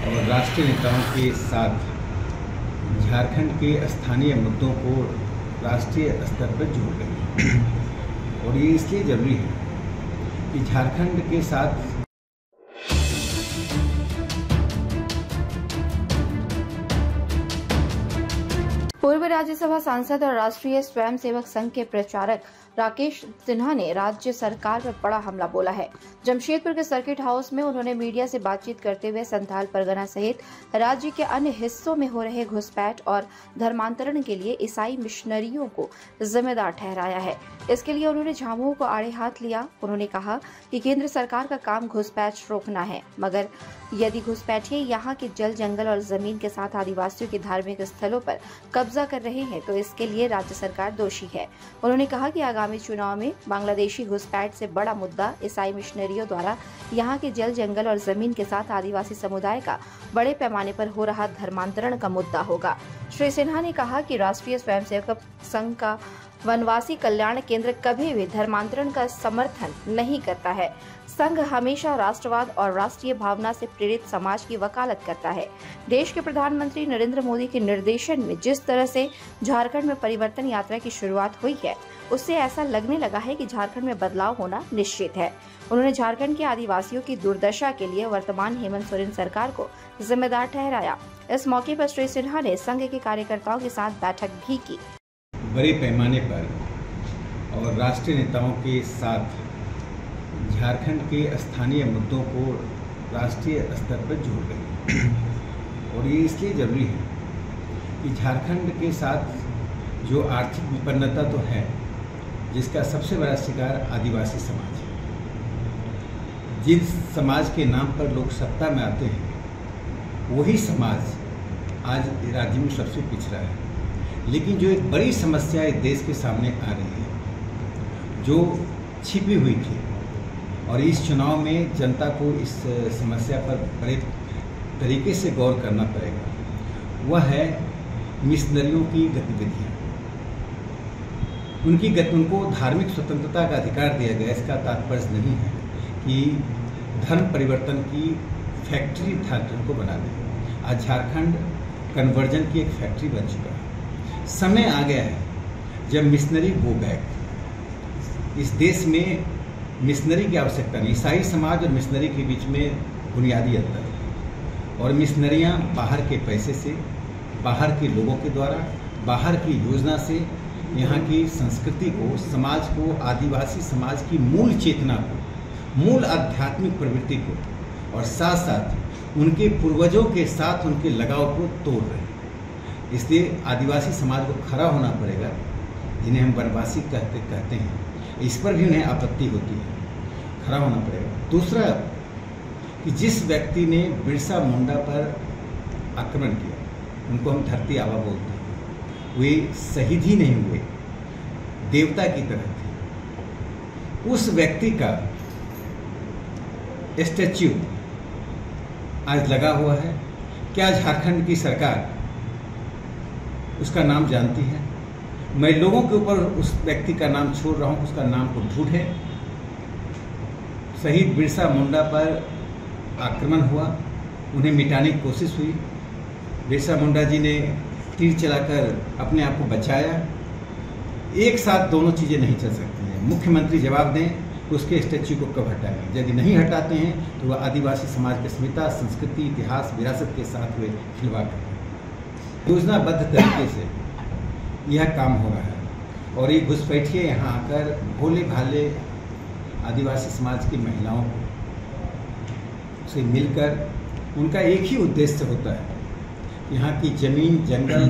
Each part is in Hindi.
और राष्ट्रीय नेताओं के साथ झारखंड के स्थानीय मुद्दों को राष्ट्रीय स्तर पर जोड़ रही है। और ये इसलिए जरूरी है कि झारखंड के साथ पूर्व राज्यसभा सांसद और राष्ट्रीय स्वयंसेवक संघ के प्रचारक राकेश सिन्हा ने राज्य सरकार पर बड़ा हमला बोला है। जमशेदपुर के सर्किट हाउस में उन्होंने मीडिया से बातचीत करते हुए संथाल परगना सहित राज्य के अन्य हिस्सों में हो रहे घुसपैठ और धर्मांतरण के लिए ईसाई मिशनरियों को जिम्मेदार ठहराया है। इसके लिए उन्होंने झामुमो को आड़े हाथ लिया। उन्होंने कहा कि केंद्र सरकार का काम घुसपैठ रोकना है, मगर यदि घुसपैठिए यहाँ के जल जंगल और जमीन के साथ आदिवासियों के धार्मिक स्थलों पर कब्जा कर रहे हैं तो इसके लिए राज्य सरकार दोषी है। उन्होंने कहा कि आगामी चुनाव में बांग्लादेशी घुसपैठ से बड़ा मुद्दा ईसाई मिशनरियों द्वारा यहाँ के जल जंगल और जमीन के साथ आदिवासी समुदाय का बड़े पैमाने पर हो रहा धर्मांतरण का मुद्दा होगा। श्री सिन्हा ने कहा कि राष्ट्रीय स्वयंसेवक संघ का वनवासी कल्याण केंद्र कभी भी धर्मांतरण का समर्थन नहीं करता है। संघ हमेशा राष्ट्रवाद और राष्ट्रीय भावना से प्रेरित समाज की वकालत करता है। देश के प्रधानमंत्री नरेंद्र मोदी के निर्देशन में जिस तरह से झारखंड में परिवर्तन यात्रा की शुरुआत हुई है, उससे ऐसा लगने लगा है कि झारखंड में बदलाव होना निश्चित है। उन्होंने झारखंड के आदिवासियों की दुर्दशा के लिए वर्तमान हेमंत सोरेन सरकार को जिम्मेदार ठहराया। इस मौके पर श्री सिन्हा ने संघ के कार्यकर्ताओं के साथ बैठक भी की। बड़े पैमाने पर और राष्ट्रीय नेताओं के साथ झारखंड के स्थानीय मुद्दों को राष्ट्रीय स्तर पर जोड़ रही है। और ये इसलिए जरूरी है कि झारखंड के साथ जो आर्थिक विपन्नता तो है, जिसका सबसे बड़ा शिकार आदिवासी समाज है। जिस समाज के नाम पर लोग सत्ता में आते हैं, वही समाज आज राज्य में सबसे पिछड़ा है। लेकिन जो एक बड़ी समस्या इस देश के सामने आ रही है, जो छिपी हुई थी, और इस चुनाव में जनता को इस समस्या पर बड़े तरीके से गौर करना पड़ेगा, वह है मिशनरियों की गतिविधियाँ। उनको धार्मिक स्वतंत्रता का अधिकार दिया गया। इसका तात्पर्य नहीं है कि धर्म परिवर्तन की फैक्ट्री झारखंड को बना दें। आज झारखंड कन्वर्जन की एक फैक्ट्री बन चुका है। समय आ गया है जब मिशनरी गो बैक। इस देश में मिशनरी की आवश्यकता नहीं। ईसाई समाज और मिशनरी के बीच में बुनियादी अंतर है। और मिशनरियाँ बाहर के पैसे से, बाहर के लोगों के द्वारा, बाहर की योजना से यहाँ की संस्कृति को, समाज को, आदिवासी समाज की मूल चेतना को, मूल आध्यात्मिक प्रवृत्ति को और साथ साथ उनके पूर्वजों के साथ उनके लगाव को तोड़ रहे हैं। इसलिए आदिवासी समाज को खड़ा होना पड़ेगा, जिन्हें हम वनवासी कहते हैं। इस पर भी उन्हें आपत्ति होती है, खड़ा होना पड़ेगा। दूसरा कि जिस व्यक्ति ने बिरसा मुंडा पर आक्रमण किया, उनको हम धरती आबा बोलते हैं, वे शहीद ही नहीं हुए, देवता की तरह थे। उस व्यक्ति का स्टैच्यू आज लगा हुआ है। क्या झारखंड की सरकार उसका नाम जानती है? मैं लोगों के ऊपर उस व्यक्ति का नाम छोड़ रहा हूं, उसका नाम को ढूंढे। शहीद बिरसा मुंडा पर आक्रमण हुआ, उन्हें मिटाने की कोशिश हुई। बिरसा मुंडा जी ने तीर चलाकर अपने आप को बचाया। एक साथ दोनों चीज़ें नहीं चल सकती हैं। मुख्यमंत्री जवाब दें उसके स्टैच्यू को कब हटाएंगे। यदि नहीं हटाते हैं तो वह आदिवासी समाज की अस्मिता, संस्कृति, इतिहास, विरासत के साथ हुए खिलवाड़ करते हैं। योजनाबद्ध तरीके से यह काम हो रहा है। और ये घुसपैठिए यहाँ आकर भोले भाले आदिवासी समाज की महिलाओं से मिलकर, उनका एक ही उद्देश्य होता है, यहाँ की जमीन जंगल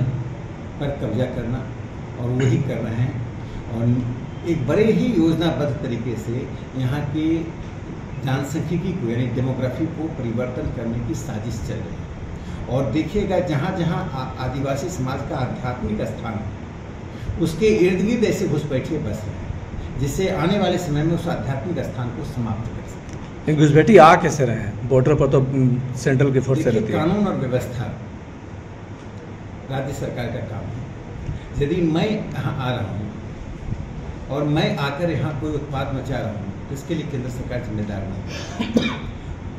पर कब्जा करना, और वही कर रहे हैं। और एक बड़े ही योजनाबद्ध तरीके से यहाँ के जनसांख्यिकी को, यानी डेमोग्राफी को परिवर्तन करने की साजिश चल रही है। और देखिएगा, जहाँ जहाँ आदिवासी समाज का आध्यात्मिक स्थान है, उसके इर्द गिर्द ऐसे घुसपैठिए बस रहे हैं, जिससे आने वाले समय में उस आध्यात्मिक स्थान को समाप्त कर सकें। घुसपैठी आ कैसे रहे हैं? बॉर्डर पर तो सेंट्रल की फोर्स रहती है। कानून और व्यवस्था राज्य सरकार का काम है। यदि मैं यहाँ आ रहा हूँ और मैं आकर यहाँ कोई उत्पाद मचा रहा हूँ, तो इसके लिए केंद्र सरकार जिम्मेदार नहीं है।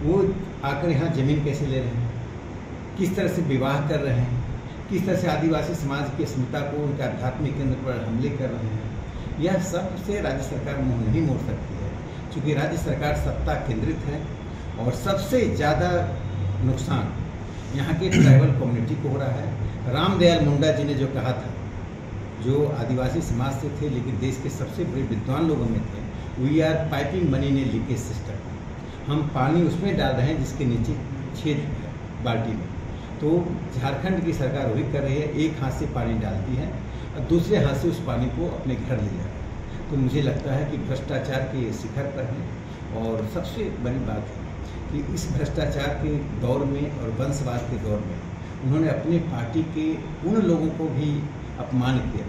वो आकर यहाँ जमीन कैसे ले रहे हैं? किस तरह से विवाह कर रहे हैं, किस तरह से आदिवासी समाज की अस्मिता को उनके आध्यात्मिक केंद्र पर हमले कर रहे हैं, यह सब से राज्य सरकार मुंह नहीं मोड़ सकती है, क्योंकि राज्य सरकार सत्ता केंद्रित है और सबसे ज़्यादा नुकसान यहाँ के ट्राइबल कम्युनिटी को हो रहा है। रामदयाल मुंडा जी ने जो कहा था, जो आदिवासी समाज से थे लेकिन देश के सबसे बड़े विद्वान लोगों में थे, we are piping money in a leakage system, हम पानी उसमें डाल रहे हैं जिसके नीचे छेद है बाल्टी में। तो झारखंड की सरकार वही कर रही है, एक हाथ से पानी डालती है और दूसरे हाथ से उस पानी को अपने घर ले जाती है। तो मुझे लगता है कि भ्रष्टाचार के शिखर पर है और सबसे बड़ी बात है कि इस भ्रष्टाचार के दौर में और वंशवाद के दौर में उन्होंने अपनी पार्टी के उन लोगों को भी अपमान किया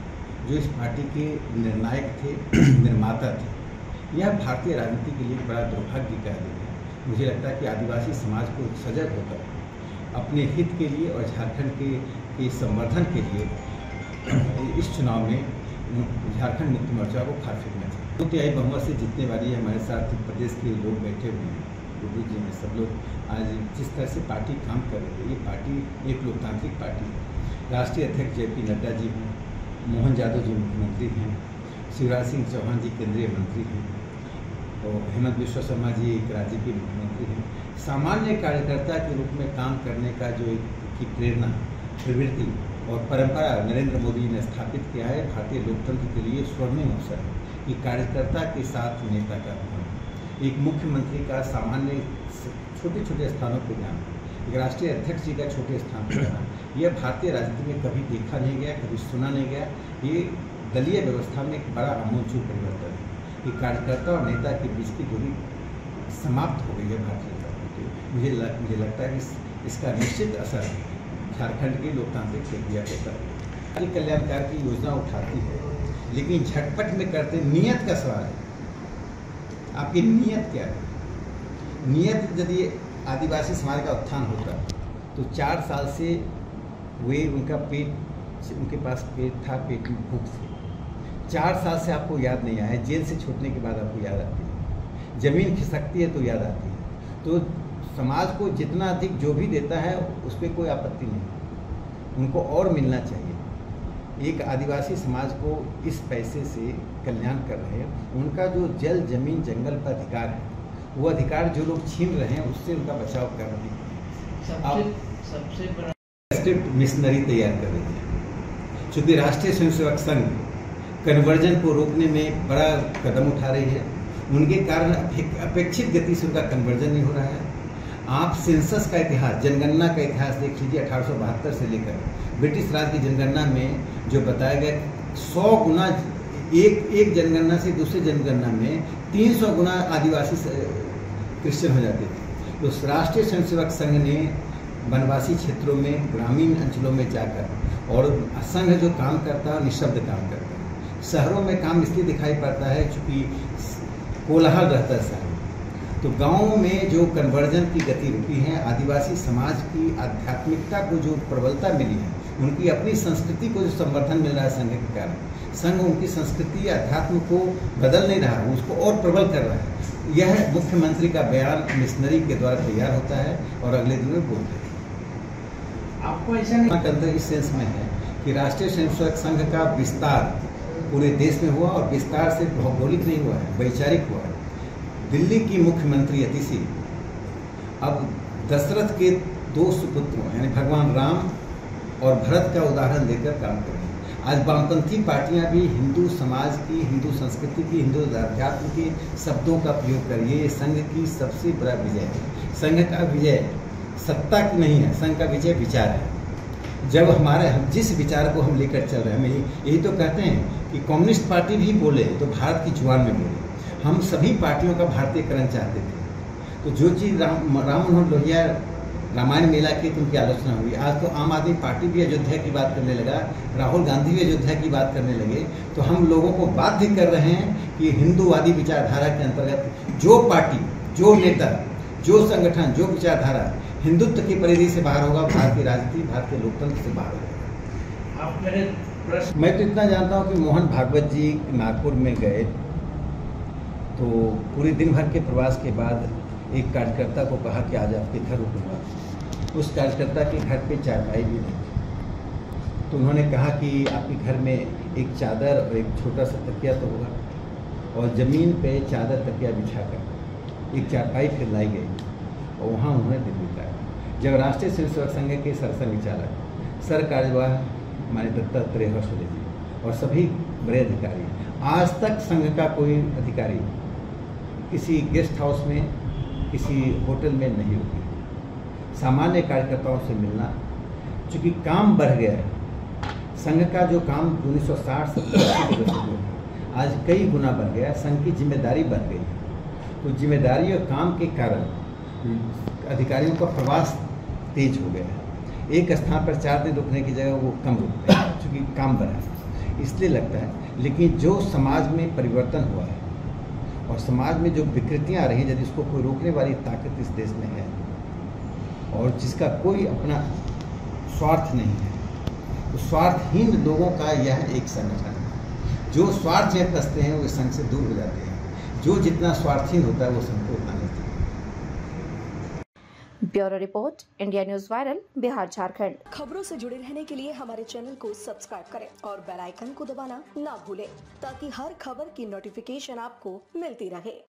जो इस पार्टी के निर्णायक थे, निर्माता थे। यह भारतीय राजनीति के लिए बड़ा दुर्भाग्य का दिन है। मुझे लगता है कि आदिवासी समाज को सजग होकर अपने हित के लिए और झारखंड के संवर्धन के लिए इस चुनाव में झारखंड मुक्ति मोर्चा को खाद फेंकना चाहिए। 2 तिहाई बहुमत से जीतने वाली है। हमारे साथ प्रदेश के लोग बैठे हुए हैं, गुरु जी में सब लोग। आज जिस तरह से पार्टी काम कर रही है, ये पार्टी एक लोकतांत्रिक पार्टी है। राष्ट्रीय अध्यक्ष JP नड्डा जी हैं, मोहन यादव जी मुख्यमंत्री हैं, शिवराज सिंह चौहान जी केंद्रीय मंत्री हैं और हेमंत बिश्व शर्मा जी एक राज्य के मुख्यमंत्री हैं। सामान्य कार्यकर्ता के रूप में काम करने का जो की प्रेरणा, प्रवृत्ति और परंपरा नरेंद्र मोदी ने स्थापित किया है। भारतीय लोकतंत्र के लिए स्वर्णिम अवसर है कि कार्यकर्ता के साथ नेता का होना। एक मुख्यमंत्री का सामान्य छोटे छोटे स्थानों पर जाना, एक राष्ट्रीय अध्यक्ष जी का छोटे स्थान पर जाना, यह भारतीय राजनीति में कभी देखा नहीं गया, कभी सुना नहीं गया। ये दलीय व्यवस्था में एक बड़ा आमूलचूल परिवर्तन है कि कार्यकर्ता और नेता के बीच की दूरी समाप्त हो गई है भारतीय राजनीति में। मुझे लगता है कि इसका निश्चित असर झारखंड की लोकतांत्रिक प्रक्रिया के ऊपर। कल्याणकार की योजना उठाती है लेकिन झटपट में करते, नियत का सवाल है, आपकी नियत क्या है? नियत यदि आदिवासी समाज का उत्थान होता तो 4 साल से वे उनके पास पेट था, पेट में भूख थी। 4 साल से आपको याद नहीं आया, जेल से छूटने के बाद आपको याद आती है। ज़मीन खिसकती है तो याद आती है। तो समाज को जितना अधिक जो भी देता है उस पर कोई आपत्ति नहीं, उनको और मिलना चाहिए। एक आदिवासी समाज को इस पैसे से कल्याण कर रहे हैं, उनका जो जल, जमीन, जंगल पर अधिकार है, वो अधिकार जो लोग छीन रहे हैं उससे उनका बचाव कर रहे हैं। सबसे बड़ा स्क्रिप्ट मिशनरी तैयार कर रही है। चूँकि राष्ट्रीय स्वयंसेवक संघ कन्वर्जन को रोकने में बड़ा कदम उठा रही है, उनके कारण अपेक्षित गति से उनका कन्वर्जन नहीं हो रहा है। आप सेंसस का इतिहास, जनगणना का इतिहास देख लीजिए। 1872 से लेकर ब्रिटिश राज की जनगणना में जो बताया गया 100 गुना एक जनगणना से दूसरी जनगणना में 300 गुना आदिवासी क्रिश्चियन हो जाते थे। तो राष्ट्रीय स्वयंसेवक संघ ने वनवासी क्षेत्रों में, ग्रामीण अंचलों में जाकर, और संघ जो काम करता है निःशब्द काम करता है। शहरों में काम इसलिए दिखाई पड़ता है क्योंकि कोलाहल रहता है शहर में। तो गाँव में जो कन्वर्जन की गति रुकी है, आदिवासी समाज की आध्यात्मिकता को जो प्रबलता मिली है, उनकी अपनी संस्कृति को जो संवर्धन मिल रहा है संघ के कारण, संघ उनकी संस्कृति अध्यात्म को बदल नहीं रहा, उसको और प्रबल कर रहा है। यह मुख्यमंत्री का बयान मिशनरी के द्वारा तैयार होता है और अगले दिन में बोलते हैं। आपको ऐसा नहीं इस सेंस में है कि राष्ट्रीय स्वयंसेवक संघ का विस्तार पूरे देश में हुआ और विस्तार से भौगोलिक नहीं हुआ है, वैचारिक हुआ है। दिल्ली की मुख्यमंत्री अतिथि अब दशरथ के 2 सुपुत्रों यानी भगवान राम और भरत का उदाहरण लेकर काम कर रहे हैं। आज वामपंथी पार्टियां भी हिंदू समाज की, हिंदू संस्कृति की, हिंदू अध्यात्म के शब्दों का प्रयोग कर, ये संघ की सबसे बड़ा विजय है। संघ का विजय सत्ता की नहीं है, संघ का विजय विचार है। जब हम जिस विचार को हम लेकर चल रहे हैं, हम यही तो कहते हैं कि कम्युनिस्ट पार्टी भी बोले तो भारत की जुबान में बोले। हम सभी पार्टियों का भारतीयकरण चाहते थे। तो जो चीज़ राम मनोहर लोहिया रामायण मेला की तो उनकी आलोचना हुई। आज तो आम आदमी पार्टी भी अयोध्या की बात करने लगा, राहुल गांधी भी अयोध्या की बात करने लगे। तो हम लोगों को बाध्य कर रहे हैं कि हिंदूवादी विचारधारा के अंतर्गत जो पार्टी, जो नेता, जो संगठन, जो विचारधारा हिंदुत्व की परिधि से बाहर होगा, भारतीय राजनीति, भारतीय लोकतंत्र से बाहर होगा। मैं तो इतना जानता हूँ कि मोहन भागवत जी नागपुर में गए तो पूरे दिन भर के प्रवास के बाद एक कार्यकर्ता को कहा कि आज आपके घर रुकूंगा। उस कार्यकर्ता के घर पे चारपाई भी नहीं थी। तो उन्होंने कहा कि आपके घर में एक चादर और एक छोटा सा तकिया तो होगा, और ज़मीन पे चादर तकिया बिछाकर एक चारपाई फिर लाई गई और वहाँ उन्होंने दिन बिताया। जब राष्ट्रीय स्वयं सेवक संघ के सरसंघचालक सर कार्यवाह माननीय दत्तात्रेय हर्षवर्धन जी और सभी बड़े अधिकारी, आज तक संघ का कोई अधिकारी किसी गेस्ट हाउस में, किसी होटल में नहीं रुके। सामान्य कार्यकर्ताओं से मिलना, चूँकि काम बढ़ गया है, संघ का जो काम 1960-70 के दशक में था आज कई गुना बढ़ गया, संघ की जिम्मेदारी बढ़ गई है। तो जिम्मेदारी और काम के कारण अधिकारियों का प्रवास तेज हो गया है। एक स्थान पर 4 दिन रुकने की जगह वो कम रुकते हैं, चूँकि काम बढ़ा है, इसलिए लगता है। लेकिन जो समाज में परिवर्तन हुआ है और समाज में जो विकृतियाँ आ रही हैं, यदि उसको कोई रोकने वाली ताकत इस देश में है और जिसका कोई अपना स्वार्थ नहीं है, तो स्वार्थहीन लोगों का यह एक संगठन है। जो स्वार्थ में फंसते हैं वो इस संघ से दूर हो जाते हैं, जो जितना स्वार्थहीन होता है वो संघ को उतना नहीं। Bureau report, India news viral, Bihar Jharkhand. खबरों से जुड़े रहने के लिए हमारे चैनल को सब्सक्राइब करें और बेल आइकन को दबाना ना भूलें, ताकि हर खबर की नोटिफिकेशन आपको मिलती रहे।